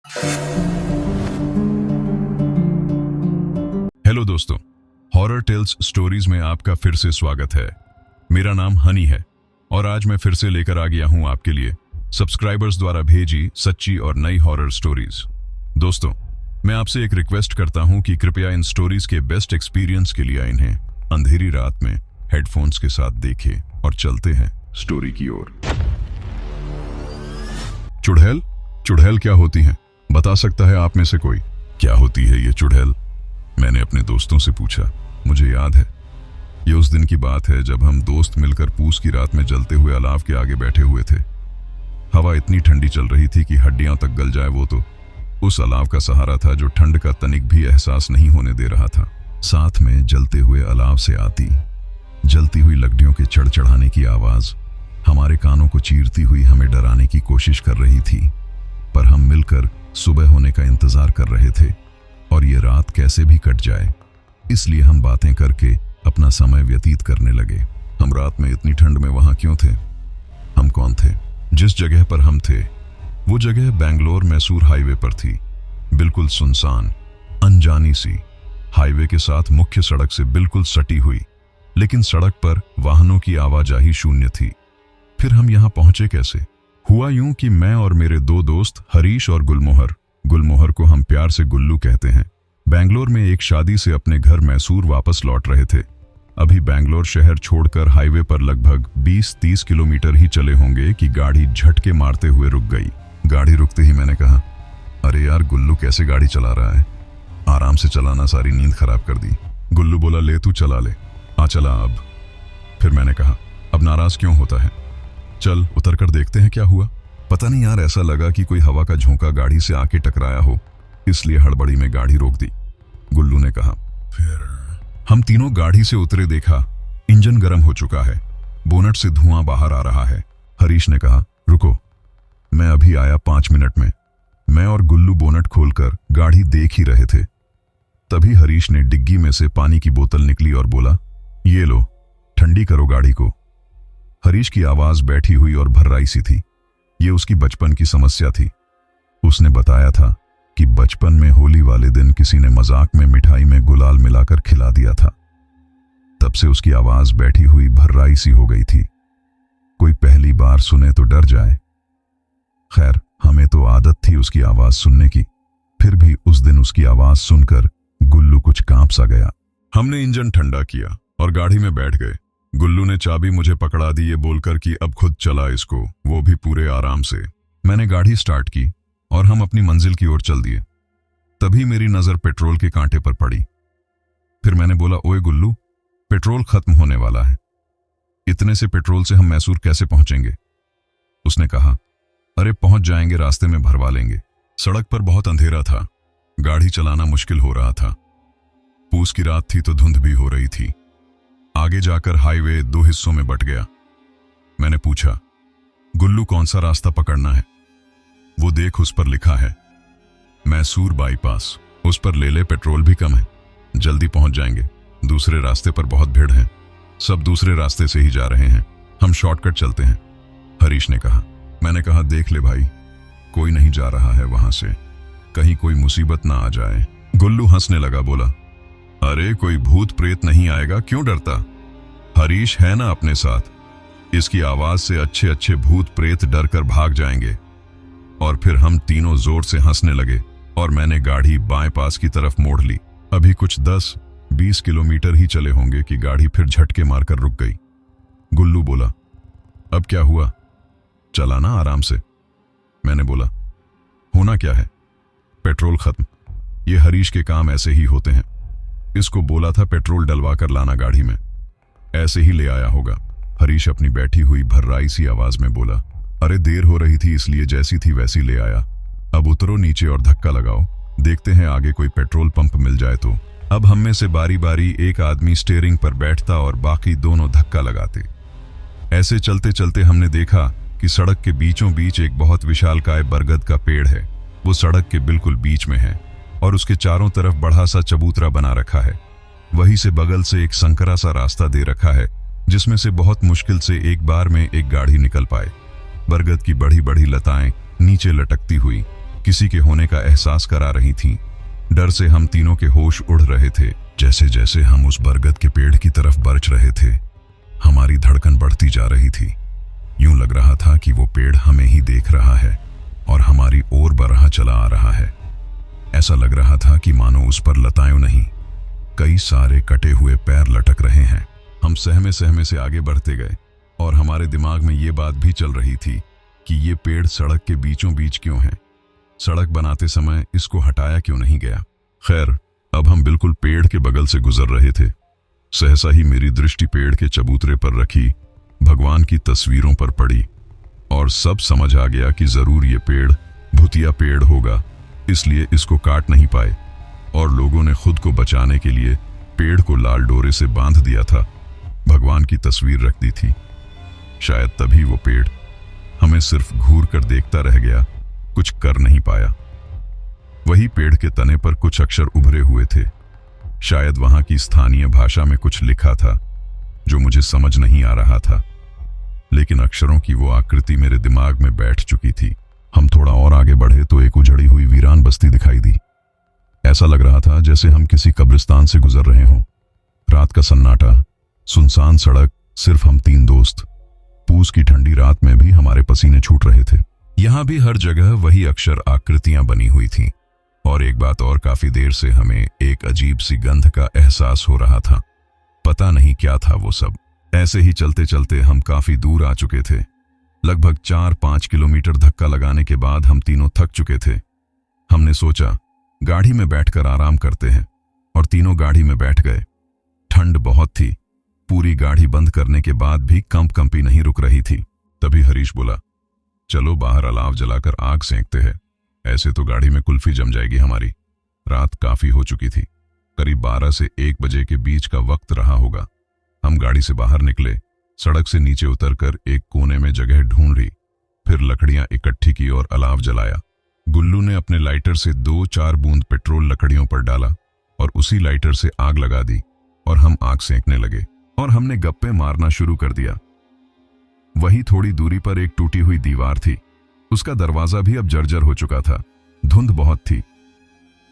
Hello दोस्तों, horror tales stories में आपका फिर से स्वागत है। मेरा नाम हनी है और आज मैं फिर से लेकर आ गया हूं आपके लिए सब्सक्राइबर्स द्वारा भेजी सच्ची और नई हॉरर स्टोरीज। दोस्तों, मैं आपसे एक रिक्वेस्ट करता हूं कि कृपया इन स्टोरीज के बेस्ट एक्सपीरियंस के लिए इन्हें अंधेरी रात में हेडफोन्स के साथ देखें और चलते हैं स्टोरी की ओर। चुड़ैल? चुड़ैल क्या होती हैं? बता सकता है आप में से कोई? क्या होती है ये चुड़ैल? मैंने अपने दोस्तों से पूछा। मुझे याद है, ये उस दिन की बात है जब हम दोस्त मिलकर पूस की रात में जलते हुए अलाव के आगे बैठे हुए थे। हवा इतनी ठंडी चल रही थी कि हड्डियां तक गल जाए वो तो उस अलाव का सहारा था जो ठंड का तनिक भी एहसास नहीं होने दे रहा था। साथ में जलते हुए अलाव से आती जलती हुई लकड़ियों के चढ़चढ़ाने की आवाज हमारे कानों को चीरती हुई हमें डराने की कोशिश कर रही थी। पर हम मिलकर सुबह होने का इंतजार कर रहे थे और ये रात कैसे भी कट जाए, इसलिए हम बातें करके अपना समय व्यतीत करने लगे। हम रात में इतनी ठंड में वहां क्यों थे? हम कौन थे? जिस जगह पर हम थे वो जगह बेंगलोर मैसूर हाईवे पर थी। बिल्कुल सुनसान, अनजानी सी, हाईवे के साथ मुख्य सड़क से बिल्कुल सटी हुई, लेकिन सड़क पर वाहनों की आवाजाही शून्य थी। फिर हम यहां पहुंचे कैसे? हुआ यूं कि मैं और मेरे दो दोस्त हरीश और गुलमोहर को हम प्यार से गुल्लू कहते हैं, बेंगलोर में एक शादी से अपने घर मैसूर वापस लौट रहे थे। अभी बेंगलोर शहर छोड़कर हाईवे पर लगभग 20-30 किलोमीटर ही चले होंगे कि गाड़ी झटके मारते हुए रुक गई। गाड़ी रुकते ही मैंने कहा, अरे यार गुल्लू कैसे गाड़ी चला रहा है? आराम से चलाना, सारी नींद खराब कर दी। गुल्लू बोला, ले तू चला ले, आ चला अब। फिर मैंने कहा, अब नाराज क्यों होता है? चल उतर कर देखते हैं क्या हुआ। पता नहीं यार, ऐसा लगा कि कोई हवा का झोंका गाड़ी से आके टकराया हो, इसलिए हड़बड़ी में गाड़ी रोक दी। गुल्लू ने कहा। फिर हम तीनों गाड़ी से उतरे, देखा इंजन गर्म हो चुका है, बोनट से धुआं बाहर आ रहा है। हरीश ने कहा, रुको, मैं अभी आया 5 मिनट में। मैं और गुल्लू बोनट खोलकर गाड़ी देख ही रहे थे, तभी हरीश ने डिग्गी में से पानी की बोतल निकली और बोला, ये लो, ठंडी करो गाड़ी को। हरीश की आवाज बैठी हुई और भर्राई सी थी। ये उसकी बचपन की समस्या थी। उसने बताया था कि बचपन में होली वाले दिन किसी ने मजाक में मिठाई में गुलाल मिलाकर खिला दिया था। तब से उसकी आवाज बैठी हुई भर्राई सी हो गई थी। कोई पहली बार सुने तो डर जाए। खैर, हमें तो आदत थी उसकी आवाज सुनने की। फिर भी उस दिन उसकी आवाज सुनकर गुल्लू कुछ कांप सा गया। हमने इंजन ठंडा किया और गाड़ी में बैठ गए। गुल्लू ने चाबी मुझे पकड़ा दी, ये बोलकर कि अब खुद चला इसको, वो भी पूरे आराम से। मैंने गाड़ी स्टार्ट की और हम अपनी मंजिल की ओर चल दिए। तभी मेरी नजर पेट्रोल के कांटे पर पड़ी। फिर मैंने बोला, ओए गुल्लू, पेट्रोल खत्म होने वाला है, इतने से पेट्रोल से हम मैसूर कैसे पहुंचेंगे? उसने कहा, अरे पहुंच जाएंगे, रास्ते में भरवा लेंगे। सड़क पर बहुत अंधेरा था, गाड़ी चलाना मुश्किल हो रहा था। पूस की रात थी तो धुंध भी हो रही थी। आगे जाकर हाईवे 2 हिस्सों में बंट गया। मैंने पूछा, गुल्लू कौन सा रास्ता पकड़ना है? वो देख, उस पर लिखा है मैसूर बाईपास, उस पर ले ले, पेट्रोल भी कम है, जल्दी पहुंच जाएंगे। दूसरे रास्ते पर बहुत भीड़ है, सब दूसरे रास्ते से ही जा रहे हैं, हम शॉर्टकट चलते हैं, हरीश ने कहा। मैंने कहा, देख ले भाई, कोई नहीं जा रहा है वहां से, कहीं कोई मुसीबत ना आ जाए। गुल्लू हंसने लगा, बोला, अरे कोई भूत प्रेत नहीं आएगा, क्यों डरता? हरीश है ना अपने साथ, इसकी आवाज से अच्छे अच्छे भूत प्रेत डर कर भाग जाएंगे। और फिर हम तीनों जोर से हंसने लगे और मैंने गाड़ी बाएं पास की तरफ मोड़ ली। अभी कुछ 10-20 किलोमीटर ही चले होंगे कि गाड़ी फिर झटके मारकर रुक गई। गुल्लू बोला, अब क्या हुआ? चलाना आराम से। मैंने बोला, होना क्या है? पेट्रोल खत्म। ये हरीश के काम ऐसे ही होते हैं। इसको बोला था पेट्रोल डलवा कर लाना गाड़ी में, ऐसे ही ले आया होगा। हरीश अपनी बैठी हुई भर्राई सी आवाज में बोला, अरे देर हो रही थी इसलिए जैसी थी वैसी ले आया। अब उतरो नीचे और धक्का लगाओ, देखते हैं आगे कोई पेट्रोल पंप मिल जाए तो। अब हम में से बारी बारी एक आदमी स्टीयरिंग पर बैठता और बाकी दोनों धक्का लगाते। ऐसे चलते चलते हमने देखा कि सड़क के बीचों बीच एक बहुत विशालकाय बरगद का पेड़ है। वो सड़क के बिल्कुल बीच में है और उसके चारों तरफ बड़ा सा चबूतरा बना रखा है। वहीं से बगल से एक संकरा सा रास्ता दे रखा है जिसमें से बहुत मुश्किल से एक बार में एक गाड़ी निकल पाए। बरगद की बड़ी बड़ी लताएं नीचे लटकती हुई किसी के होने का एहसास करा रही थीं। डर से हम तीनों के होश उड़ रहे थे। जैसे जैसे हम उस बरगद के पेड़ की तरफ बरच रहे थे, हमारी धड़कन बढ़ती जा रही थी। यूं लग रहा था कि वो पेड़ हमें ही देख रहा है और हमारी ओर बरहा चला आ रहा है। ऐसा लग रहा था कि मानो उस पर लताएं नहीं, कई सारे कटे हुए पैर लटक रहे हैं। हम सहमे सहमे से आगे बढ़ते गए और हमारे दिमाग में ये बात भी चल रही थी कि ये पेड़ सड़क के बीचों बीच क्यों है, सड़क बनाते समय इसको हटाया क्यों नहीं गया। खैर, अब हम बिल्कुल पेड़ के बगल से गुजर रहे थे। सहसा ही मेरी दृष्टि पेड़ के चबूतरे पर रखी भगवान की तस्वीरों पर पड़ी और सब समझ आ गया कि जरूर ये पेड़ भूतिया पेड़ होगा, इसलिए इसको काट नहीं पाए और लोगों ने खुद को बचाने के लिए पेड़ को लाल डोरे से बांध दिया था। भगवान की तस्वीर रख दी थी। शायद तभी वो पेड़ हमें सिर्फ घूर कर देखता रह गया, कुछ कर नहीं पाया। वही पेड़ के तने पर कुछ अक्षर उभरे हुए थे। शायद वहां की स्थानीय भाषा में कुछ लिखा था जो मुझे समझ नहीं आ रहा था, लेकिन अक्षरों की वो आकृति मेरे दिमाग में बैठ चुकी थी। हम थोड़ा और आगे बढ़े तो एक उजड़ी हुई वीरान बस्ती दिखाई दी। ऐसा लग रहा था जैसे हम किसी कब्रिस्तान से गुजर रहे हों। रात का सन्नाटा, सुनसान सड़क, सिर्फ हम तीन दोस्त। पूस की ठंडी रात में भी हमारे पसीने छूट रहे थे। यहां भी हर जगह वही अक्षर आकृतियां बनी हुई थीं। और एक बात और, काफी देर से हमें एक अजीब सी गंध का एहसास हो रहा था। पता नहीं क्या था वो सब। ऐसे ही चलते चलते हम काफी दूर आ चुके थे। लगभग 4-5 किलोमीटर धक्का लगाने के बाद हम तीनों थक चुके थे। हमने सोचा गाड़ी में बैठकर आराम करते हैं और तीनों गाड़ी में बैठ गए। ठंड बहुत थी। पूरी गाड़ी बंद करने के बाद भी कंपी नहीं रुक रही थी। तभी हरीश बोला, चलो बाहर अलाव जलाकर आग सेंकते हैं, ऐसे तो गाड़ी में कुल्फी जम जाएगी हमारी। रात काफी हो चुकी थी। करीब 12 से 1 बजे के बीच का वक्त रहा होगा। हम गाड़ी से बाहर निकले, सड़क से नीचे उतरकर एक कोने में जगह ढूंढी, फिर लकड़ियां इकट्ठी की और अलाव जलाया। गुल्लू ने अपने लाइटर से 2-4 बूंद पेट्रोल लकड़ियों पर डाला और उसी लाइटर से आग लगा दी और हम आग सेंकने लगे और हमने गप्पे मारना शुरू कर दिया। वही थोड़ी दूरी पर एक टूटी हुई दीवार थी। उसका दरवाजा भी अब जर्जर हो चुका था। धुंध बहुत थी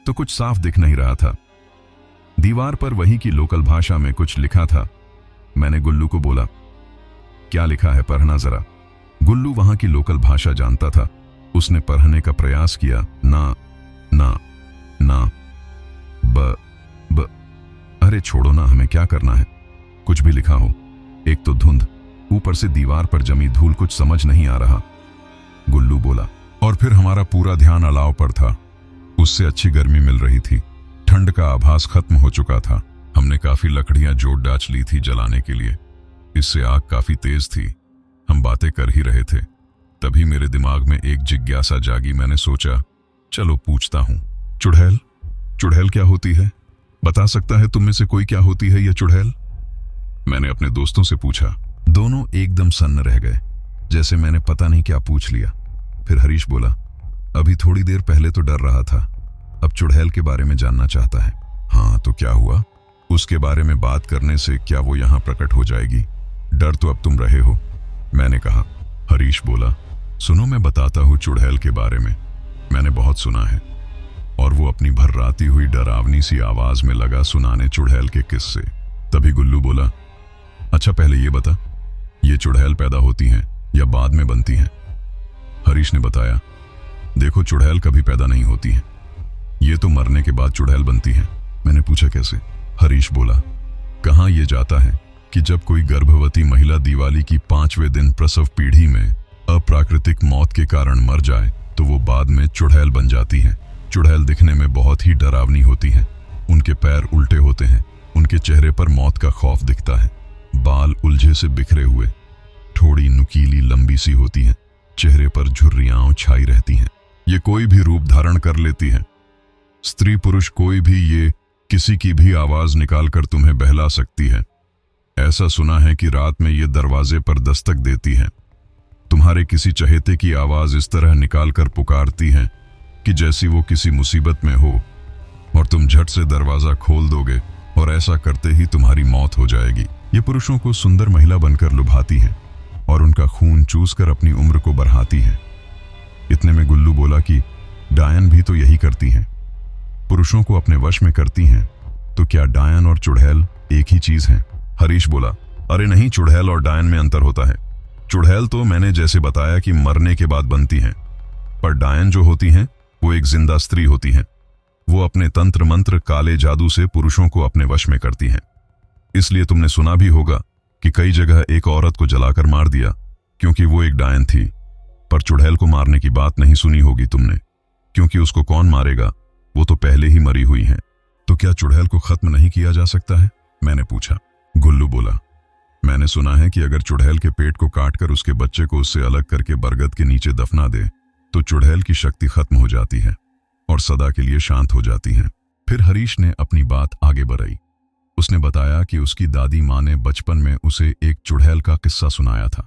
तो कुछ साफ दिख नहीं रहा था। दीवार पर वही की लोकल भाषा में कुछ लिखा था। मैंने गुल्लू को बोला, क्या लिखा है, पढ़ना जरा। गुल्लू वहां की लोकल भाषा जानता था। उसने पढ़ने का प्रयास किया। ना ना ना ब ब अरे छोड़ो ना, हमें क्या करना है। कुछ भी लिखा हो, एक तो धुंध, ऊपर से दीवार पर जमी धूल, कुछ समझ नहीं आ रहा। गुल्लू बोला। और फिर हमारा पूरा ध्यान अलाव पर था। उससे अच्छी गर्मी मिल रही थी। ठंड का आभास खत्म हो चुका था। हमने काफी लकड़ियां जोड़ डाच ली थी जलाने के लिए। इससे आग काफी तेज थी। हम बातें कर ही रहे थे, तभी मेरे दिमाग में एक जिज्ञासा जागी। मैंने सोचा, चलो पूछता हूं, चुड़ैल, चुड़ैल क्या होती है? बता सकता है तुम में से कोई क्या होती है यह चुड़ैल? मैंने अपने दोस्तों से पूछा। दोनों एकदम सन्न रह गए, जैसे मैंने पता नहीं क्या पूछ लिया। फिर हरीश बोला, अभी थोड़ी देर पहले तो डर रहा था, अब चुड़ैल के बारे में जानना चाहता है। हाँ तो क्या हुआ? उसके बारे में बात करने से क्या वो यहां प्रकट हो जाएगी? डर तो अब तुम रहे हो, मैंने कहा। हरीश बोला, सुनो मैं बताता हूं चुड़ैल के बारे में। मैंने बहुत सुना है। और वो अपनी भर्राती हुई डरावनी सी आवाज में लगा सुनाने चुड़ैल के किस्से। तभी गुल्लू बोला, अच्छा पहले ये बता, ये चुड़ैल पैदा होती हैं या बाद में बनती हैं? हरीश ने बताया, देखो चुड़ैल कभी पैदा नहीं होती हैं, ये तो मरने के बाद चुड़ैल बनती हैं। मैंने पूछा कैसे? हरीश बोला, कहा यह जाता है कि जब कोई गर्भवती महिला दिवाली की 5वें दिन प्रसव पीढ़ी में अप्राकृतिक मौत के कारण मर जाए तो वो बाद में चुड़ैल बन जाती है। चुड़ैल दिखने में बहुत ही डरावनी होती हैं। उनके पैर उल्टे होते हैं, उनके चेहरे पर मौत का खौफ दिखता है। बाल उलझे से बिखरे हुए, थोड़ी नुकीली लंबी सी होती हैं, चेहरे पर झुर्रियां छाई रहती हैं। ये कोई भी रूप धारण कर लेती हैं। स्त्री पुरुष कोई भी ये किसी की भी आवाज निकालकर तुम्हें बहला सकती है। ऐसा सुना है कि रात में ये दरवाजे पर दस्तक देती है। तुम्हारे किसी चहेते की आवाज इस तरह निकालकर पुकारती है कि जैसी वो किसी मुसीबत में हो, और तुम झट से दरवाजा खोल दोगे और ऐसा करते ही तुम्हारी मौत हो जाएगी। ये पुरुषों को सुंदर महिला बनकर लुभाती हैं और उनका खून चूसकर अपनी उम्र को बढ़ाती हैं। इतने में गुल्लू बोला कि डायन डायन भी तो यही करती हैं, पुरुषों को अपने वश में करती हैं। तो क्या डायन और चुड़ैल एक ही चीज हैं? हरीश बोला, अरे नहीं, चुड़ैल और डायन में अंतर होता है। चुड़ैल तो मैंने जैसे बताया कि मरने के बाद बनती हैं, पर डायन जो होती हैं वो एक जिंदा स्त्री होती हैं। वो अपने तंत्र मंत्र काले जादू से पुरुषों को अपने वश में करती हैं। इसलिए तुमने सुना भी होगा कि कई जगह एक औरत को जलाकर मार दिया क्योंकि वो एक डायन थी। पर चुड़ैल को मारने की बात नहीं सुनी होगी तुमने, क्योंकि उसको कौन मारेगा, वो तो पहले ही मरी हुई है। तो क्या चुड़ैल को खत्म नहीं किया जा सकता है? मैंने पूछा। गुल्लू बोला, मैंने सुना है कि अगर चुड़ैल के पेट को काटकर उसके बच्चे को उससे अलग करके बरगद के नीचे दफना दे तो चुड़ैल की शक्ति खत्म हो जाती है और सदा के लिए शांत हो जाती है। फिर हरीश ने अपनी बात आगे बढ़ाई। उसने बताया कि उसकी दादी माँ ने बचपन में उसे एक चुड़ैल का किस्सा सुनाया था।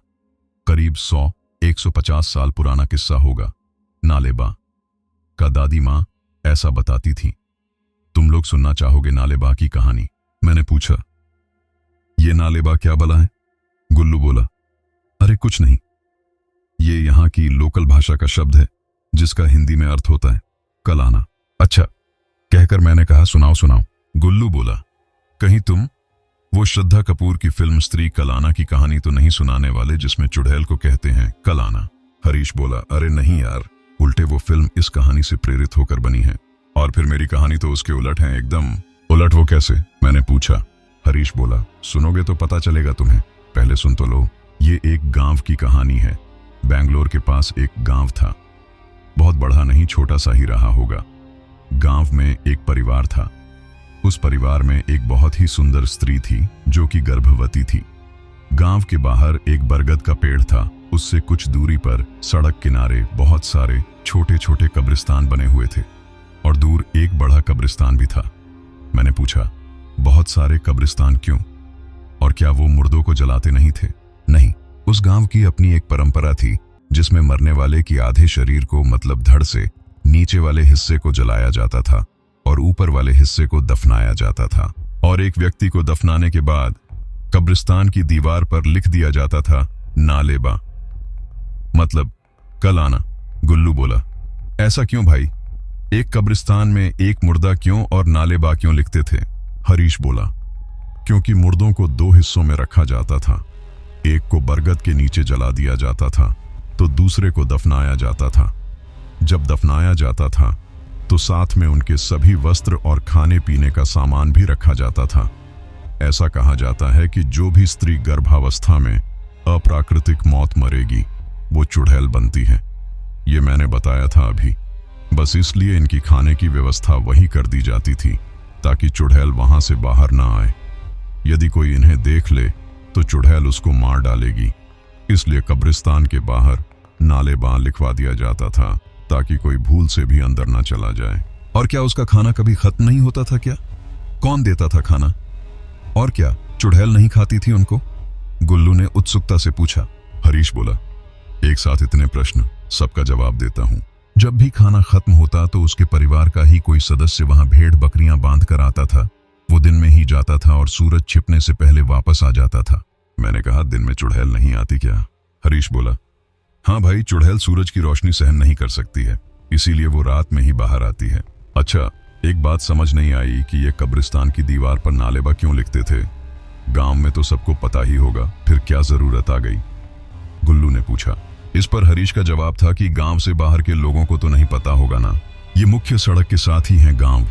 करीब 100-150 साल पुराना किस्सा होगा। नालेबा का दादी माँ ऐसा बताती थी। तुम लोग सुनना चाहोगे नालेबा की कहानी? मैंने पूछा। ये नालेबा क्या भला है? गुल्लू बोला, अरे कुछ नहीं, ये यहाँ की लोकल भाषा का शब्द है जिसका हिंदी में अर्थ होता है कल आना। अच्छा, कहकर मैंने कहा, सुनाओ सुनाओ। गुल्लू बोला, कहीं तुम वो श्रद्धा कपूर की फिल्म स्त्री कलाना की कहानी तो नहीं सुनाने वाले जिसमें चुड़ैल को कहते हैं कलाना? हरीश बोला, अरे नहीं यार, उल्टे वो फिल्म इस कहानी से प्रेरित होकर बनी है और फिर मेरी कहानी तो उसके उलट है एकदम। उलट वो कैसे? मैंने पूछा। हरीश बोला, सुनोगे तो पता चलेगा तुम्हें, पहले सुन तो लो। ये एक गांव की कहानी है। बेंगलोर के पास एक गांव था, बहुत बड़ा नहीं, छोटा सा ही रहा होगा। गांव में एक परिवार था। उस परिवार में एक बहुत ही सुंदर स्त्री थी जो कि गर्भवती थी। गांव के बाहर एक बरगद का पेड़ था। उससे कुछ दूरी पर सड़क किनारे बहुत सारे छोटे छोटे कब्रिस्तान बने हुए थे और दूर एक बड़ा कब्रिस्तान भी था। मैंने पूछा, बहुत सारे कब्रिस्तान क्यों? और क्या वो मुर्दों को जलाते नहीं थे? नहीं, उस गांव की अपनी एक परंपरा थी जिसमें मरने वाले की आधे शरीर को, मतलब धड़ से नीचे वाले हिस्से को जलाया जाता था और ऊपर वाले हिस्से को दफनाया जाता था। और एक व्यक्ति को दफनाने के बाद कब्रिस्तान की दीवार पर लिख दिया जाता था नालेबा, मतलब कल आना। गुल्लू बोला, ऐसा क्यों भाई? एक कब्रिस्तान में एक मुर्दा क्यों और नालेबा क्यों लिखते थे? हरीश बोला, क्योंकि मुर्दों को 2 हिस्सों में रखा जाता था। एक को बरगद के नीचे जला दिया जाता था तो दूसरे को दफनाया जाता था। जब दफनाया जाता था तो साथ में उनके सभी वस्त्र और खाने पीने का सामान भी रखा जाता था। ऐसा कहा जाता है कि जो भी स्त्री गर्भावस्था में अप्राकृतिक मौत मरेगी वो चुड़ैल बनती है। ये मैंने बताया था अभी, बस इसलिए इनकी खाने की व्यवस्था वही कर दी जाती थी ताकि चुड़ैल वहां से बाहर ना आए। यदि कोई इन्हें देख ले तो चुड़ैल उसको मार डालेगी, इसलिए कब्रिस्तान के बाहर नालेबा लिखवा दिया जाता था ताकि कोई भूल से भी अंदर ना चला जाए। और क्या उसका खाना कभी खत्म नहीं होता था क्या? कौन देता था खाना? और क्या चुड़ैल नहीं खाती थी उनको? गुल्लू ने उत्सुकता से पूछा। हरीश बोला, एक साथ इतने प्रश्न, सबका जवाब देता हूँ। जब भी खाना खत्म होता तो उसके परिवार का ही कोई सदस्य वहां भेड़ बकरियां बांध कर आता था। वो दिन में ही जाता था और सूरज छिपने से पहले वापस आ जाता था। मैंने कहा, दिन में चुड़ैल नहीं आती क्या? हरीश बोला, हाँ भाई, चुड़ैल सूरज की रोशनी सहन नहीं कर सकती है, इसीलिए वो रात में ही बाहर आती है। अच्छा, एक बात समझ नहीं आई कि ये कब्रिस्तान की दीवार पर नालेबा क्यों लिखते थे? गांव में तो सबको पता ही होगा, फिर क्या जरूरत आ गई? गुल्लू ने पूछा। इस पर हरीश का जवाब था कि गांव से बाहर के लोगों को तो नहीं पता होगा ना, ये मुख्य सड़क के साथ ही है गांव,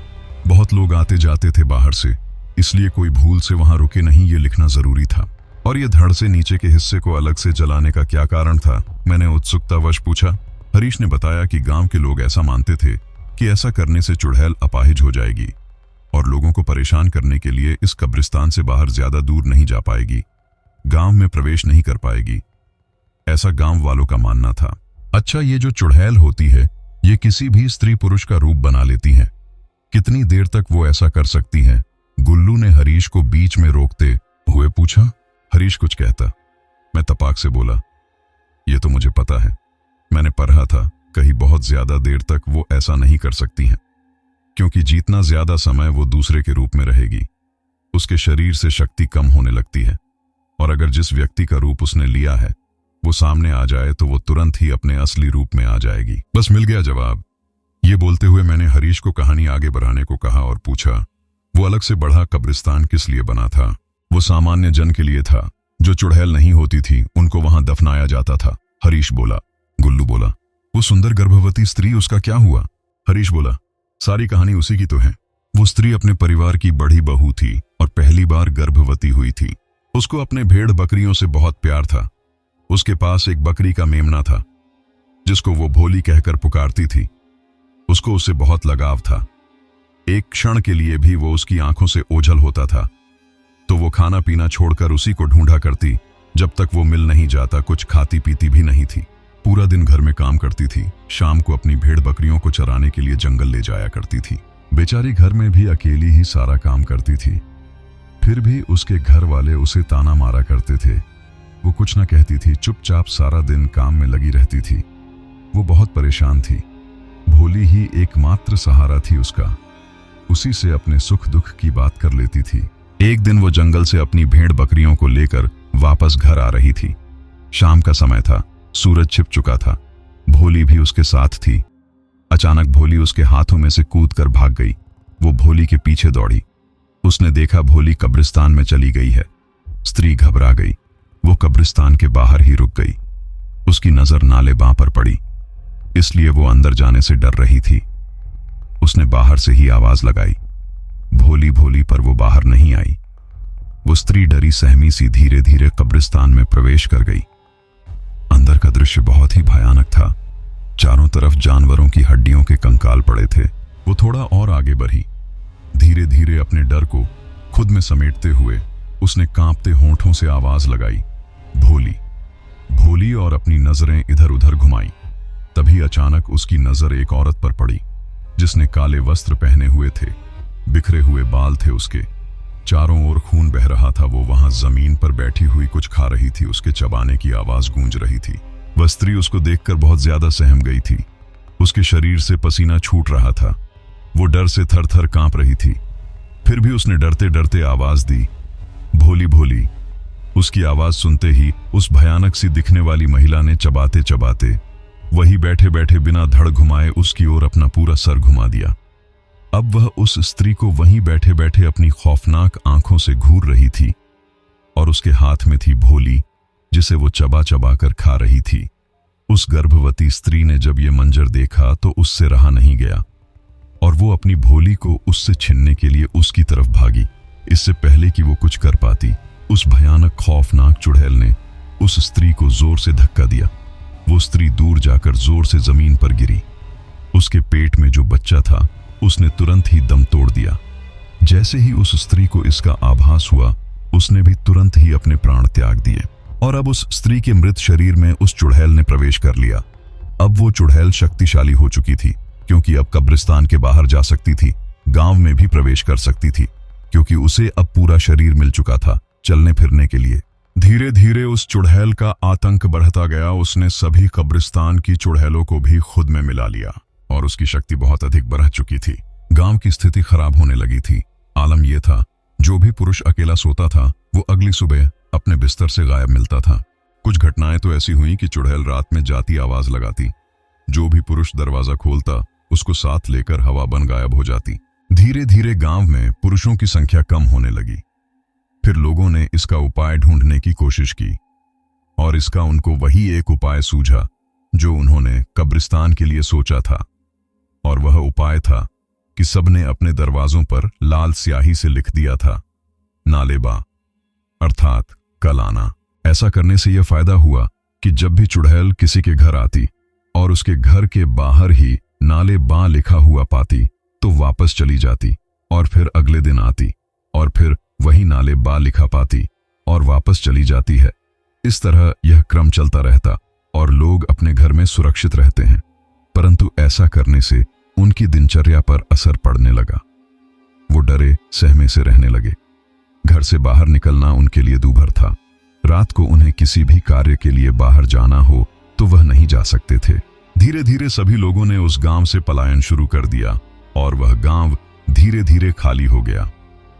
बहुत लोग आते जाते थे बाहर से, इसलिए कोई भूल से वहां रुके नहीं, ये लिखना जरूरी था। और ये धड़ से नीचे के हिस्से को अलग से जलाने का क्या कारण था? मैंने उत्सुकतावश पूछा। हरीश ने बताया कि गांव के लोग ऐसा मानते थे कि ऐसा करने से चुड़ैल अपाहिज हो जाएगी और लोगों को परेशान करने के लिए इस कब्रिस्तान से बाहर ज्यादा दूर नहीं जा पाएगी, गांव में प्रवेश नहीं कर पाएगी, ऐसा गांव वालों का मानना था। अच्छा, ये जो चुड़ैल होती है ये किसी भी स्त्री पुरुष का रूप बना लेती है, कितनी देर तक वो ऐसा कर सकती है? गुल्लू ने हरीश को बीच में रोकते हुए पूछा। हरीश कुछ कहता, मैं तपाक से बोला, ये तो मुझे पता है, मैंने पढ़ा था कहीं बहुत ज्यादा देर तक वो ऐसा नहीं कर सकती हैं, क्योंकि जितना ज्यादा समय वो दूसरे के रूप में रहेगी उसके शरीर से शक्ति कम होने लगती है, और अगर जिस व्यक्ति का रूप उसने लिया है वो सामने आ जाए तो वो तुरंत ही अपने असली रूप में आ जाएगी। बस मिल गया जवाब। ये बोलते हुए मैंने हरीश को कहानी आगे बढ़ाने को कहा और पूछा, वो अलग से बड़ा कब्रिस्तान किस लिए बना था? वो सामान्य जन के लिए था। जो चुड़ैल नहीं होती थी उनको वहां दफनाया जाता था। हरीश बोला। गुल्लू बोला, वो सुंदर गर्भवती स्त्री, उसका क्या हुआ? हरीश बोला, सारी कहानी उसी की तो है। वो स्त्री अपने परिवार की बड़ी बहू थी और पहली बार गर्भवती हुई थी। उसको अपने भेड़ बकरियों से बहुत प्यार था। उसके पास एक बकरी का मेमना था जिसको वो भोली कहकर पुकारती थी। उसको उससे बहुत लगाव था। एक क्षण के लिए भी वो उसकी आंखों से ओझल होता था तो वो खाना पीना छोड़कर उसी को ढूंढा करती। जब तक वो मिल नहीं जाता कुछ खाती पीती भी नहीं थी। पूरा दिन घर में काम करती थी। शाम को अपनी भेड़ बकरियों को चराने के लिए जंगल ले जाया करती थी। बेचारी घर में भी अकेली ही सारा काम करती थी। फिर भी उसके घर वाले उसे ताना मारा करते थे। वो कुछ न कहती थी, चुपचाप सारा दिन काम में लगी रहती थी। वो बहुत परेशान थी। भोली ही एकमात्र सहारा थी उसका। उसी से अपने सुख दुख की बात कर लेती थी। एक दिन वो जंगल से अपनी भेड़ बकरियों को लेकर वापस घर आ रही थी। शाम का समय था, सूरज छिप चुका था। भोली भी उसके साथ थी। अचानक भोली उसके हाथों में से कूदकर भाग गई। वो भोली के पीछे दौड़ी। उसने देखा भोली कब्रिस्तान में चली गई है। स्त्री घबरा गई। वो कब्रिस्तान के बाहर ही रुक गई। उसकी नजर नाले बां पर पड़ी, इसलिए वो अंदर जाने से डर रही थी। उसने बाहर से ही आवाज लगाई, भोली भोली, पर वो बाहर नहीं आई। वो स्त्री डरी सहमी सी धीरे धीरे कब्रिस्तान में प्रवेश कर गई। अंदर का दृश्य बहुत ही भयानक था। चारों तरफ जानवरों की हड्डियों के कंकाल पड़े थे। वो थोड़ा और आगे बढ़ी। धीरे धीरे अपने डर को खुद में समेटते हुए उसने कांपते होंठों से आवाज लगाई, भोली भोली, और अपनी नजरें इधर उधर घुमाई। तभी अचानक उसकी नजर एक औरत पर पड़ी जिसने काले वस्त्र पहने हुए थे। बिखरे हुए बाल थे उसके। चारों ओर खून बह रहा था। वो वहां जमीन पर बैठी हुई कुछ खा रही थी। उसके चबाने की आवाज गूंज रही थी। वह स्त्री उसको देखकर बहुत ज्यादा सहम गई थी। उसके शरीर से पसीना छूट रहा था। वो डर से थर थर कांप रही थी। फिर भी उसने डरते डरते आवाज दी, भोली भोली। उसकी आवाज सुनते ही उस भयानक सी दिखने वाली महिला ने चबाते चबाते वही बैठे बैठे बिना धड़ घुमाए उसकी ओर अपना पूरा सर घुमा दिया। अब वह उस स्त्री को वहीं बैठे बैठे अपनी खौफनाक आंखों से घूर रही थी और उसके हाथ में थी भोली जिसे वो चबा चबा कर खा रही थी। उस गर्भवती स्त्री ने जब ये मंजर देखा तो उससे रहा नहीं गया और वो अपनी भोली को उससे छीनने के लिए उसकी तरफ भागी। इससे पहले कि वो कुछ कर पाती, उस भयानक खौफनाक चुड़ैल ने उस स्त्री को जोर से धक्का दिया। वो स्त्री दूर जाकर जोर से जमीन पर गिरी। उसके पेट में जो बच्चा था उसने तुरंत ही दम तोड़ दिया। जैसे ही उस स्त्री को इसका आभास हुआ उसने भी तुरंत ही अपने प्राण त्याग दिए और अब उस स्त्री के मृत शरीर में उस चुड़ैल ने प्रवेश कर लिया। अब वो चुड़ैल शक्तिशाली हो चुकी थी क्योंकि अब कब्रिस्तान के बाहर जा सकती थी, गांव में भी प्रवेश कर सकती थी क्योंकि उसे अब पूरा शरीर मिल चुका था चलने फिरने के लिए। धीरे धीरे उस चुड़ैल का आतंक बढ़ता गया। उसने सभी कब्रिस्तान की चुड़ैलों को भी खुद में मिला लिया और उसकी शक्ति बहुत अधिक बढ़ चुकी थी। गांव की स्थिति खराब होने लगी थी। आलम यह था, जो भी पुरुष अकेला सोता था वो अगली सुबह अपने बिस्तर से गायब मिलता था। कुछ घटनाएं तो ऐसी हुई कि चुड़ैल रात में जाती आवाज लगाती। जो भी पुरुष दरवाजा खोलता उसको साथ लेकर हवा बन गायब हो जाती। धीरे धीरे गांव में पुरुषों की संख्या कम होने लगी। फिर लोगों ने इसका उपाय ढूंढने की कोशिश की और इसका उनको वही एक उपाय सूझा जो उन्होंने कब्रिस्तान के लिए सोचा था, और वह उपाय था कि सबने अपने दरवाजों पर लाल स्याही से लिख दिया था, नालेबा, अर्थात कल आना। ऐसा करने से यह फायदा हुआ कि जब भी चुड़ैल किसी के घर आती और उसके घर के बाहर ही नालेबा लिखा हुआ पाती तो वापस चली जाती और फिर अगले दिन आती और फिर वही नालेबा लिखा पाती और वापस चली जाती है। इस तरह यह क्रम चलता रहता और लोग अपने घर में सुरक्षित रहते हैं। परंतु ऐसा करने से उनकी दिनचर्या पर असर पड़ने लगा। वो डरे सहमे से रहने लगे। घर से बाहर निकलना उनके लिए दूभर था। रात को उन्हें किसी भी कार्य के लिए बाहर जाना हो तो वह नहीं जा सकते थे। धीरे धीरे सभी लोगों ने उस गांव से पलायन शुरू कर दिया और वह गांव धीरे धीरे खाली हो गया।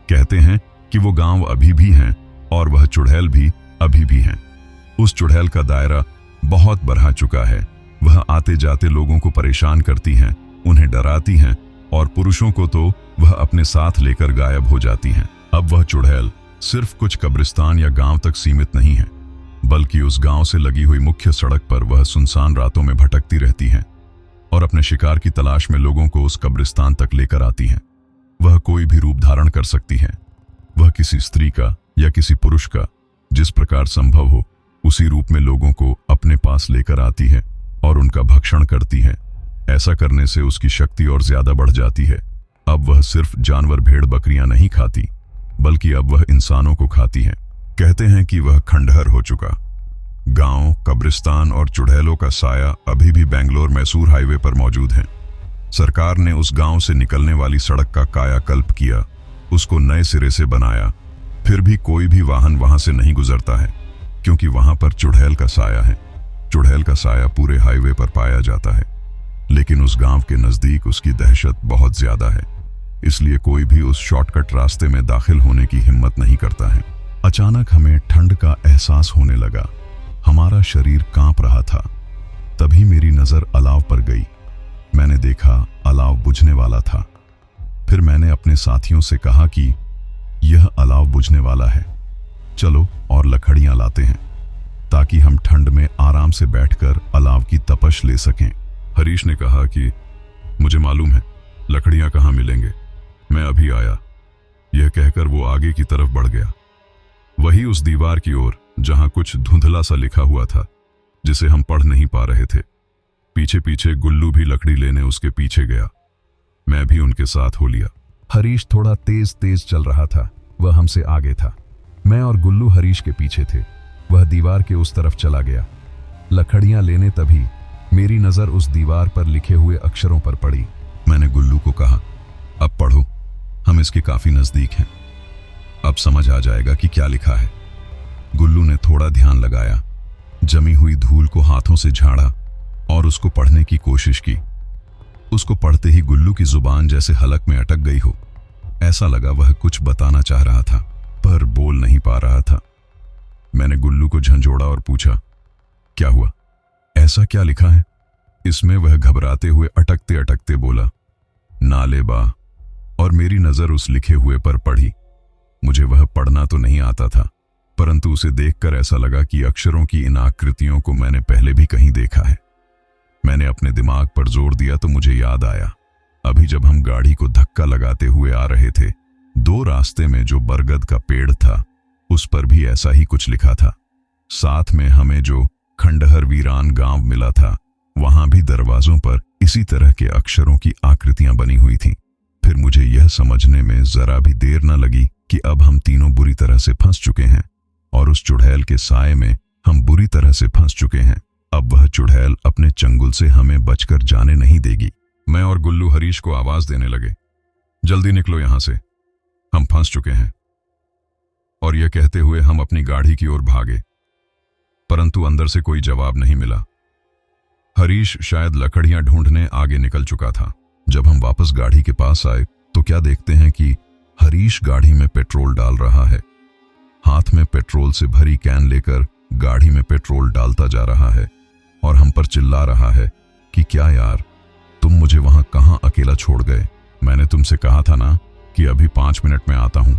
कहते हैं कि वो गांव अभी भी हैं और वह चुड़ैल भी अभी भी हैं। उस चुड़ैल का दायरा बहुत बढ़ा चुका है। वह आते जाते लोगों को परेशान करती हैं, उन्हें डराती हैं और पुरुषों को तो वह अपने साथ लेकर गायब हो जाती हैं। अब वह चुड़ैल सिर्फ कुछ कब्रिस्तान या गांव तक सीमित नहीं है, बल्कि उस गांव से लगी हुई मुख्य सड़क पर वह सुनसान रातों में भटकती रहती हैं और अपने शिकार की तलाश में लोगों को उस कब्रिस्तान तक लेकर आती हैं। वह कोई भी रूप धारण कर सकती हैं। वह किसी स्त्री का या किसी पुरुष का जिस प्रकार संभव हो उसी रूप में लोगों को अपने पास लेकर आती है और उनका भक्षण करती है। ऐसा करने से उसकी शक्ति और ज्यादा बढ़ जाती है। अब वह सिर्फ जानवर भेड़ बकरियां नहीं खाती, बल्कि अब वह इंसानों को खाती है। कहते हैं कि वह खंडहर हो चुका गांव, कब्रिस्तान और चुड़ैलों का साया अभी भी बेंगलोर मैसूर हाईवे पर मौजूद है। सरकार ने उस गांव से निकलने वाली सड़क का कायाकल्प किया, उसको नए सिरे से बनाया। फिर भी कोई भी वाहन वहां से नहीं गुजरता है, क्योंकि वहां पर चुड़ैल का साया है। चुड़ैल का साया पूरे हाईवे पर पाया जाता है, लेकिन उस गांव के नजदीक उसकी दहशत बहुत ज्यादा है, इसलिए कोई भी उस शॉर्टकट रास्ते में दाखिल होने की हिम्मत नहीं करता है। अचानक हमें ठंड का एहसास होने लगा। हमारा शरीर कांप रहा था। तभी मेरी नजर अलाव पर गई। मैंने देखा अलाव बुझने वाला था। फिर मैंने अपने साथियों से कहा कि यह अलाव बुझने वाला है, चलो और लकड़ियां लाते हैं ताकि हम ठंड में आराम से बैठकर अलाव की तपश ले सकें। हरीश ने कहा कि मुझे मालूम है लकड़ियां कहाँ मिलेंगे, मैं अभी आया। यह कहकर वो आगे की तरफ बढ़ गया, वही उस दीवार की ओर जहां कुछ धुंधला सा लिखा हुआ था जिसे हम पढ़ नहीं पा रहे थे। पीछे पीछे गुल्लू भी लकड़ी लेने उसके पीछे गया। मैं भी उनके साथ हो लिया। हरीश थोड़ा तेज तेज चल रहा था, वह हमसे आगे था। मैं और गुल्लू हरीश के पीछे थे। वह दीवार के उस तरफ चला गया लकड़ियां लेने। तभी मेरी नजर उस दीवार पर लिखे हुए अक्षरों पर पड़ी। मैंने गुल्लू को कहा, अब पढ़ो, हम इसके काफी नजदीक हैं, अब समझ आ जाएगा कि क्या लिखा है। गुल्लू ने थोड़ा ध्यान लगाया, जमी हुई धूल को हाथों से झाड़ा और उसको पढ़ने की कोशिश की। उसको पढ़ते ही गुल्लू की जुबान जैसे हलक में अटक गई हो। ऐसा लगा वह कुछ बताना चाह रहा था पर बोल नहीं पा रहा था। मैंने गुल्लू को झंझोड़ा और पूछा, क्या हुआ, ऐसा क्या लिखा है? इसमें वह घबराते हुए अटकते अटकते बोला, नाले बा। और मेरी नजर उस लिखे हुए पर पड़ी। मुझे वह पढ़ना तो नहीं आता था, परंतु उसे देखकर ऐसा लगा कि अक्षरों की इन आकृतियों को मैंने पहले भी कहीं देखा है। मैंने अपने दिमाग पर जोर दिया तो मुझे याद आया, अभी जब हम गाड़ी को धक्का लगाते हुए आ रहे थे, दो रास्ते में जो बरगद का पेड़ था उस पर भी ऐसा ही कुछ लिखा था। साथ में हमें जो खंडहर वीरान गांव मिला था, वहां भी दरवाजों पर इसी तरह के अक्षरों की आकृतियां बनी हुई थीं। फिर मुझे यह समझने में जरा भी देर न लगी कि अब हम तीनों बुरी तरह से फंस चुके हैं और उस चुड़ैल के साए में हम बुरी तरह से फंस चुके हैं। अब वह चुड़ैल अपने चंगुल से हमें बचकर जाने नहीं देगी। मैं और गुल्लू हरीश को आवाज देने लगे, जल्दी निकलो यहां से, हम फंस चुके हैं। और यह कहते हुए हम अपनी गाड़ी की ओर भागे, परंतु अंदर से कोई जवाब नहीं मिला। हरीश शायद लकड़ियां ढूंढने आगे निकल चुका था। जब हम वापस गाड़ी के पास आए तो क्या देखते हैं कि हरीश गाड़ी में पेट्रोल डाल रहा है। हाथ में पेट्रोल से भरी कैन लेकर गाड़ी में पेट्रोल डालता जा रहा है और हम पर चिल्ला रहा है कि क्या यार, तुम मुझे वहां कहां अकेला छोड़ गए? मैंने तुमसे कहा था ना कि अभी 5 मिनट में आता हूं।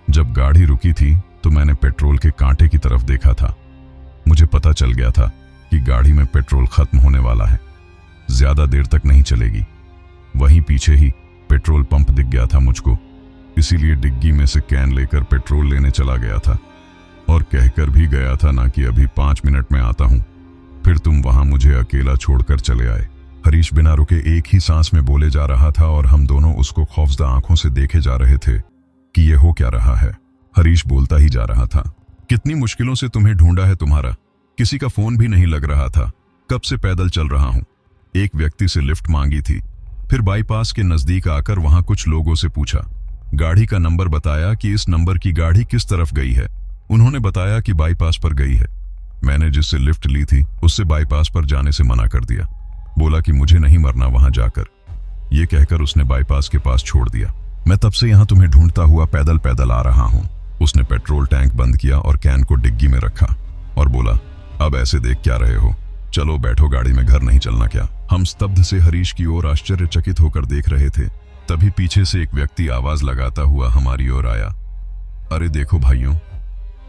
जब गाड़ी रुकी थी तो मैंने पेट्रोल के कांटे की तरफ देखा था। मुझे पता चल गया था कि गाड़ी में पेट्रोल खत्म होने वाला है, ज्यादा देर तक नहीं चलेगी। वहीं पीछे ही पेट्रोल पंप दिख गया था मुझको, इसीलिए डिग्गी में से कैन लेकर पेट्रोल लेने चला गया था और कहकर भी गया था ना कि अभी 5 मिनट में आता हूं। फिर तुम वहां मुझे अकेला छोड़कर चले आए। हरीश बिना रुके एक ही सांस में बोले जा रहा था और हम दोनों उसको खौफजदा आंखों से देखे जा रहे थे कि ये हो क्या रहा है। हरीश बोलता ही जा रहा था, कितनी मुश्किलों से तुम्हें ढूंढा है तुम्हारा, किसी का फोन भी नहीं लग रहा था, कब से पैदल चल रहा हूं। एक व्यक्ति से लिफ्ट मांगी थी, फिर बाईपास के नजदीक आकर वहां कुछ लोगों से पूछा, गाड़ी का नंबर बताया कि इस नंबर की गाड़ी किस तरफ गई है। उन्होंने बताया कि बाईपास पर गई है। मैंने जिससे लिफ्ट ली थी उससे बाईपास पर जाने से मना कर दिया, बोला कि मुझे नहीं मरना वहां जाकर। ये कहकर उसने बाईपास के पास छोड़ दिया। मैं तब से यहां तुम्हें ढूंढता हुआ पैदल पैदल आ रहा हूं। उसने पेट्रोल टैंक बंद किया और कैन को डिग्गी में रखा और बोला, अब ऐसे देख क्या रहे हो, चलो बैठो गाड़ी में, घर नहीं चलना क्या? हम स्तब्ध से हरीश की ओर आश्चर्यचकित होकर देख रहे थे। तभी पीछे से एक व्यक्ति आवाज लगाता हुआ हमारी ओर आया। अरे देखो भाइयों,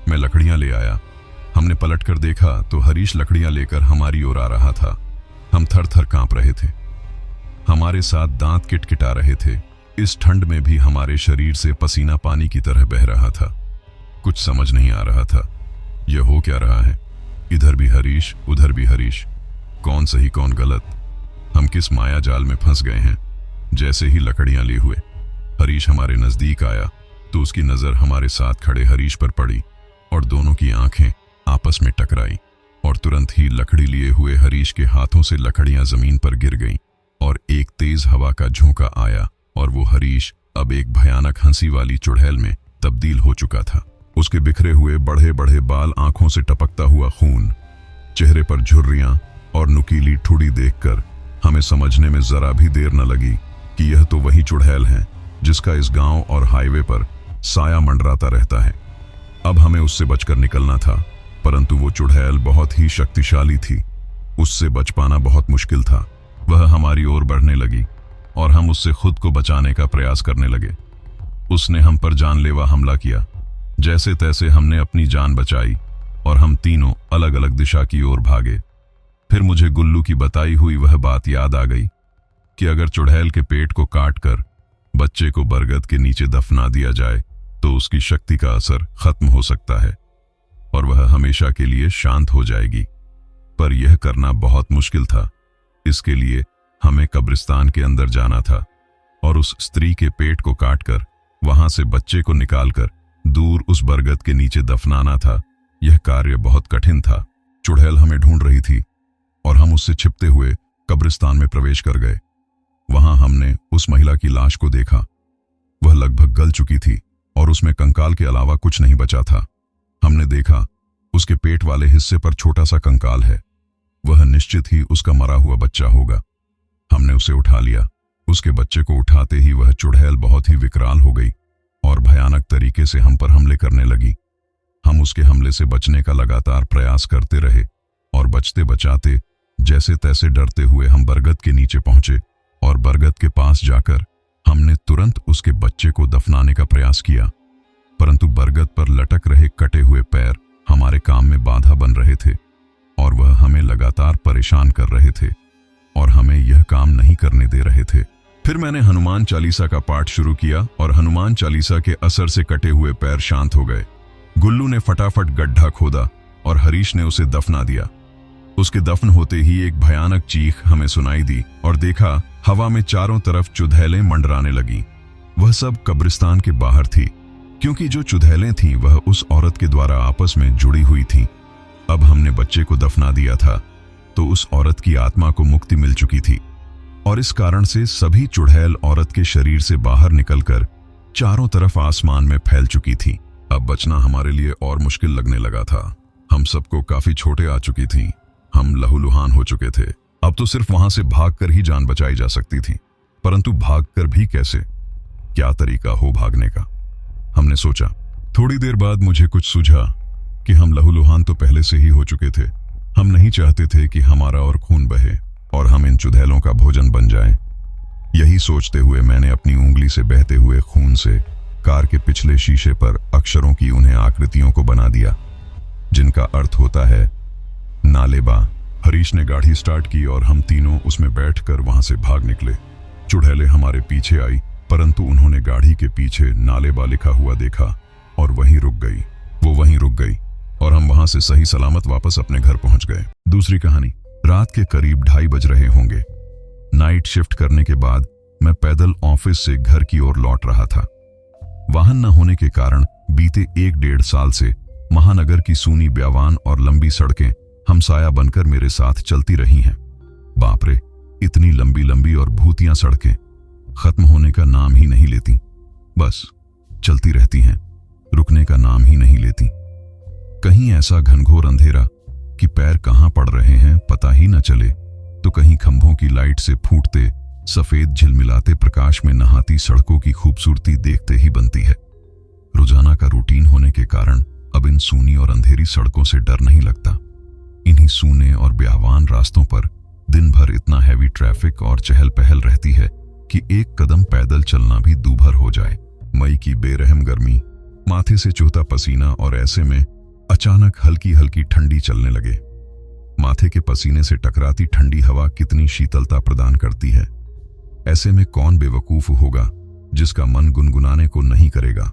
मैं लकड़ियां ले आया। हमने पलट कर देखा तो हरीश लकड़ियां लेकर हमारी ओर आ रहा था। हम थर थर कांप रहे थे, हमारे साथ दांत किटकिटा रहे थे। इस ठंड में भी हमारे शरीर से पसीना पानी की तरह बह रहा था। कुछ समझ नहीं आ रहा था, यह हो क्या रहा है? इधर भी हरीश, उधर भी हरीश, कौन सही कौन गलत? हम किस माया जाल में फंस गए हैं? जैसे ही लकड़ियां लिए हुए हरीश हमारे नजदीक आया तो उसकी नजर हमारे साथ खड़े हरीश पर पड़ी और दोनों की आंखें आपस में टकराई और तुरंत ही लकड़ी लिए हुए हरीश के हाथों से लकड़ियां जमीन पर गिर गईं और एक तेज हवा का झोंका आया और वो हरीश अब एक भयानक हंसी वाली चुड़ैल में तब्दील हो चुका था। उसके बिखरे हुए बड़े बड़े बाल, आंखों से टपकता हुआ खून, चेहरे पर झुर्रियां और नुकीली ठुड़ी देखकर हमें समझने में जरा भी देर न लगी कि यह तो वही चुड़ैल है जिसका इस गांव और हाईवे पर साया मंडराता रहता है। अब हमें उससे बचकर निकलना था, परंतु वो चुड़ैल बहुत ही शक्तिशाली थी। उससे बच पाना बहुत मुश्किल था। वह हमारी ओर बढ़ने लगी और हम उससे खुद को बचाने का प्रयास करने लगे। उसने हम पर जानलेवा हमला किया। जैसे तैसे हमने अपनी जान बचाई और हम तीनों अलग अलग दिशा की ओर भागे। फिर मुझे गुल्लू की बताई हुई वह बात याद आ गई कि अगर चुड़ैल के पेट को काटकर बच्चे को बरगद के नीचे दफना दिया जाए तो उसकी शक्ति का असर खत्म हो सकता है और वह हमेशा के लिए शांत हो जाएगी। पर यह करना बहुत मुश्किल था। इसके लिए हमें कब्रिस्तान के अंदर जाना था और उस स्त्री के पेट को काटकर वहां से बच्चे को निकालकर दूर उस बरगद के नीचे दफनाना था। यह कार्य बहुत कठिन था। चुड़ैल हमें ढूंढ रही थी और हम उससे छिपते हुए कब्रिस्तान में प्रवेश कर गए। वहां हमने उस महिला की लाश को देखा। वह लगभग गल चुकी थी और उसमें कंकाल के अलावा कुछ नहीं बचा था। हमने देखा उसके पेट वाले हिस्से पर छोटा सा कंकाल है। वह निश्चित ही उसका मरा हुआ बच्चा होगा। हमने उसे उठा लिया। उसके बच्चे को उठाते ही वह चुड़ैल बहुत ही विकराल हो गई और भयानक तरीके से हम पर हमले करने लगी। हम उसके हमले से बचने का लगातार प्रयास करते रहे और बचते बचाते जैसे तैसे डरते हुए हम बरगद के नीचे पहुंचे और बरगद के पास जाकर हमने तुरंत उसके बच्चे को दफनाने का प्रयास किया, परंतु बरगद पर लटक रहे कटे हुए पैर हमारे काम में बाधा बन रहे थे और वह हमें लगातार परेशान कर रहे थे और हमें यह काम नहीं करने दे रहे थे। फिर मैंने हनुमान चालीसा का पाठ शुरू किया और हनुमान चालीसा के असर से कटे हुए पैर शांत हो गए। गुल्लू ने फटाफट गड्ढा खोदा और हरीश ने उसे दफना दिया। उसके दफन होते ही एक भयानक चीख हमें सुनाई दी और देखा हवा में चारों तरफ चुड़ैलें मंडराने लगी। वह सब कब्रिस्तान के बाहर थी, क्योंकि जो चुड़ैलें थीं वह उस औरत के द्वारा आपस में जुड़ी हुई थीं। अब हमने बच्चे को दफना दिया था तो उस औरत की आत्मा को मुक्ति मिल चुकी थी और इस कारण से सभी चुड़ैल औरत के शरीर से बाहर निकलकर चारों तरफ आसमान में फैल चुकी थी। अब बचना हमारे लिए और मुश्किल लगने लगा था। हम सबको काफी छोटे आ चुकी थी। हम लहूलुहान हो चुके थे। अब तो सिर्फ वहां से भागकर ही जान बचाई जा सकती थी, परंतु भागकर भी कैसे? क्या तरीका हो भागने का? हमने सोचा। थोड़ी देर बाद मुझे कुछ सूझा कि हम लहूलुहान तो पहले से ही हो चुके थे। हम नहीं चाहते थे कि हमारा और खून बहे और हम इन चुड़ैलों का भोजन बन जाएं। यही सोचते हुए मैंने अपनी उंगली से बहते हुए खून से कार के पिछले शीशे पर अक्षरों की उन्हें आकृतियों को बना दिया, जिनका अर्थ होता है नालेबा। हरीश ने गाड़ी स्टार्ट की और हम तीनों उसमें बैठकर वहां से भाग निकले। चुड़ैलें हमारे पीछे आई, परंतु उन्होंने गाड़ी के पीछे नालेबा लिखा हुआ देखा और वहीं रुक गई। वो वहीं रुक गई और हम वहां से सही सलामत वापस अपने घर पहुंच गए। दूसरी कहानी। रात के करीब 2:30 बज रहे होंगे। नाइट शिफ्ट करने के बाद मैं पैदल ऑफिस से घर की ओर लौट रहा था। वाहन न होने के कारण बीते 1-1.5 साल से महानगर की सूनी ब्यावान और लंबी सड़कें हमसाया बनकर मेरे साथ चलती रही हैं। बाप रे, इतनी लंबी लंबी और भूतियां सड़कें खत्म होने का नाम ही नहीं लेती। बस चलती रहती हैं, रुकने का नाम ही नहीं लेती। कहीं ऐसा घनघोर अंधेरा कि पैर कहां पड़ रहे हैं पता ही न चले, तो कहीं खंभों की लाइट से फूटते सफेद झिलमिलाते प्रकाश में नहाती सड़कों की खूबसूरती देखते ही बनती है। रोजाना का रूटीन होने के कारण अब इन सूनी और अंधेरी सड़कों से डर नहीं लगता। इन्हीं सूने और ब्याहवान रास्तों पर दिन भर इतना हैवी ट्रैफिक और चहल पहल रहती है कि एक कदम पैदल चलना भी दूभर हो जाए। मई की बेरहम गर्मी, माथे से चुहता पसीना और ऐसे में अचानक हल्की हल्की ठंडी चलने लगे। माथे के पसीने से टकराती ठंडी हवा कितनी शीतलता प्रदान करती है। ऐसे में कौन बेवकूफ होगा जिसका मन गुनगुनाने को नहीं करेगा।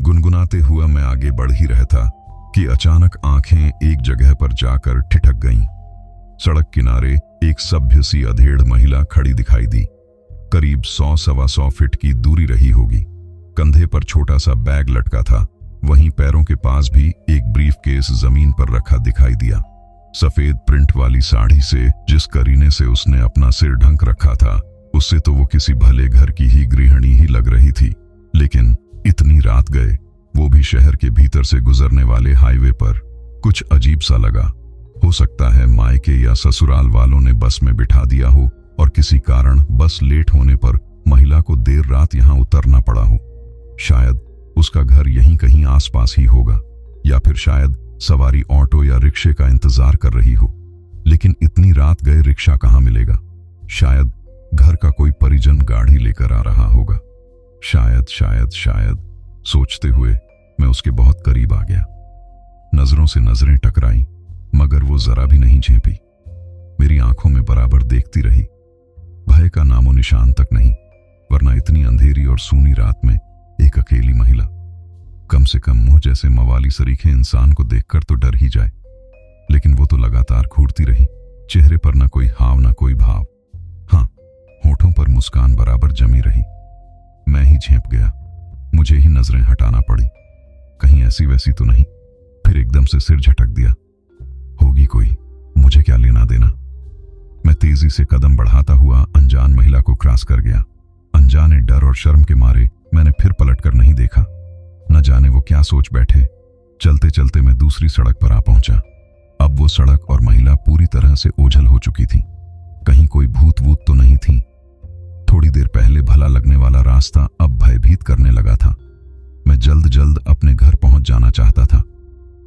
गुनगुनाते हुआ मैं आगे बढ़ ही रहा था कि अचानक आंखें एक जगह पर जाकर ठिठक गईं। सड़क किनारे एक सभ्य सी अधेड़ महिला खड़ी दिखाई दी। करीब 100-125 फीट की दूरी रही होगी। कंधे पर छोटा सा बैग लटका था, वहीं पैरों के पास भी एक ब्रीफकेस जमीन पर रखा दिखाई दिया। सफेद प्रिंट वाली साड़ी से जिस करीने से उसने अपना सिर ढक रखा था, उससे तो वो किसी भले घर की ही गृहिणी ही लग रही थी। लेकिन इतनी रात गए, वो भी शहर के भीतर से गुजरने वाले हाईवे पर, कुछ अजीब सा लगा। हो सकता है मायके या ससुराल वालों ने बस में बिठा दिया हो और किसी कारण बस लेट होने पर महिला को देर रात यहां उतरना पड़ा हो। शायद उसका घर यहीं कहीं आसपास ही होगा, या फिर शायद सवारी ऑटो या रिक्शे का इंतजार कर रही हो। लेकिन इतनी रात गए रिक्शा कहां मिलेगा? शायद घर का कोई परिजन गाड़ी लेकर आ रहा होगा। शायद शायद शायद सोचते हुए मैं उसके बहुत करीब आ गया। नजरों से नजरें टकराई, मगर वो जरा भी नहीं झेंपी। मेरी आंखों में बराबर देखती रही। भय का नामो निशान तक नहीं, वरना इतनी अंधेरी और सूनी रात में एक अकेली महिला। कम से कम मुंह जैसे मवाली सरीखे इंसान को देखकर तो डर ही जाए। लेकिन वो तो लगातार घूरती रही, चेहरे पर न कोई हाव न कोई भाव। हाँ, होठों पर मुस्कान बराबर जमी रही। मैं ही झेंप गया, मुझे ही नजरें हटाना पड़ी, कहीं ऐसी वैसी तो नहीं। फिर एकदम से सिर झटक दिया। होगी कोई, मुझे क्या लेना देना। मैं तेजी से कदम बढ़ाता हुआ अनजान महिला को क्रॉस कर गया। अनजाने डर और शर्म के मारे मैंने फिर पलटकर नहीं देखा। न जाने वो क्या सोच बैठे। चलते चलते मैं दूसरी सड़क पर आ पहुंचा। अब वो सड़क और महिला पूरी तरह से ओझल हो चुकी थी। कहीं कोई भूत वूत तो नहीं थी। थोड़ी देर पहले भला लगने वाला रास्ता अब भयभीत करने लगा था। मैं जल्द जल्द अपने घर पहुंच जाना चाहता था।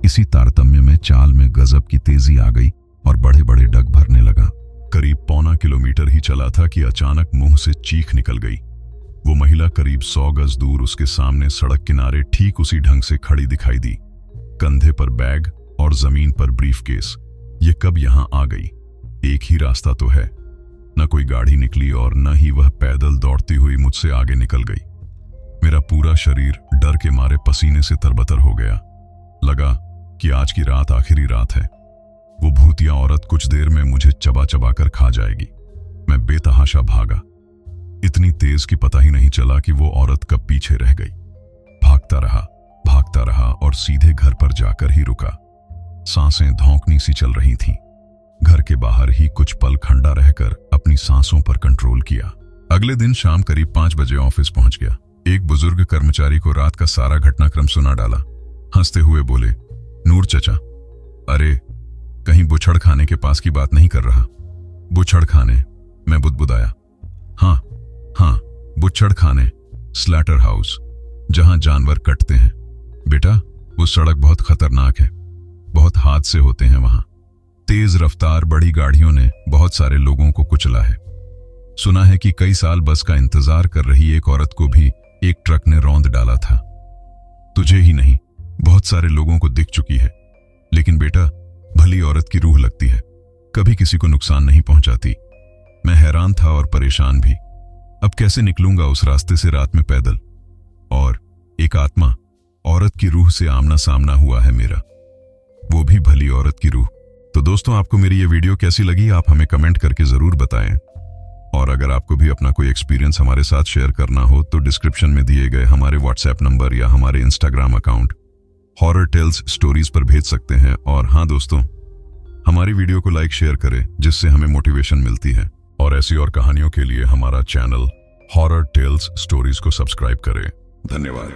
इसी तारतम्य में चाल में गजब की तेजी आ गई और बड़े बड़े डग भरने लगा। करीब 1.25 किलोमीटर ही चला था कि अचानक मुंह से चीख निकल गई। वो महिला करीब 100 गज दूर उसके सामने सड़क किनारे ठीक उसी ढंग से खड़ी दिखाई दी। कंधे पर बैग और जमीन पर ब्रीफकेस। ये कब यहां आ गई? एक ही रास्ता तो है। न कोई गाड़ी निकली और न ही वह पैदल दौड़ती हुई मुझसे आगे निकल गई। मेरा पूरा शरीर डर के मारे पसीने से तरबतर हो गया। लगा कि आज की रात आखिरी रात है। वो भूतिया औरत कुछ देर में मुझे चबा चबा कर खा जाएगी। मैं बेतहाशा भागा, इतनी तेज कि पता ही नहीं चला कि वो औरत कब पीछे रह गई। भागता रहा और सीधे घर पर जाकर ही रुका। सांसें धौंकनी सी चल रही थीं। घर के बाहर ही कुछ पल खंडा रहकर अपनी सांसों पर कंट्रोल किया। अगले दिन शाम करीब 5 बजे ऑफिस पहुंच गया। एक बुजुर्ग कर्मचारी को रात का सारा घटनाक्रम सुना डाला। हंसते हुए बोले, नूर चचा, अरे कहीं बुछड़ खाने के पास की बात नहीं कर रहा? बुछड़ खाने? मैं बुदबुदाया। हाँ, बुछड़ खाने, स्लैटर हाउस, जहां जानवर कटते हैं। बेटा, वो सड़क बहुत खतरनाक है, बहुत हादसे होते हैं वहां। तेज रफ्तार बड़ी गाड़ियों ने बहुत सारे लोगों को कुचला है। सुना है कि कई साल बस का इंतजार कर रही एक औरत को भी एक ट्रक ने रौंद डाला था। तुझे ही नहीं, बहुत सारे लोगों को दिख चुकी है। लेकिन बेटा, भली औरत की रूह लगती है, कभी किसी को नुकसान नहीं पहुंचाती। मैं हैरान था और परेशान भी। अब कैसे निकलूंगा उस रास्ते से रात में पैदल? और एक आत्मा, औरत की रूह से आमना सामना हुआ है मेरा, वो भी भली औरत की रूह। तो दोस्तों, आपको मेरी ये वीडियो कैसी लगी आप हमें कमेंट करके जरूर बताएं। और अगर आपको भी अपना कोई एक्सपीरियंस हमारे साथ शेयर करना हो तो डिस्क्रिप्शन में दिए गए हमारे व्हाट्सएप नंबर या हमारे Instagram account horror tales stories पर भेज सकते हैं। और हाँ दोस्तों, हमारी वीडियो को लाइक शेयर करें, जिससे हमें मोटिवेशन मिलती है। और ऐसी और कहानियों के लिए हमारा चैनल हॉरर टेल्स स्टोरीज को सब्सक्राइब करें। धन्यवाद।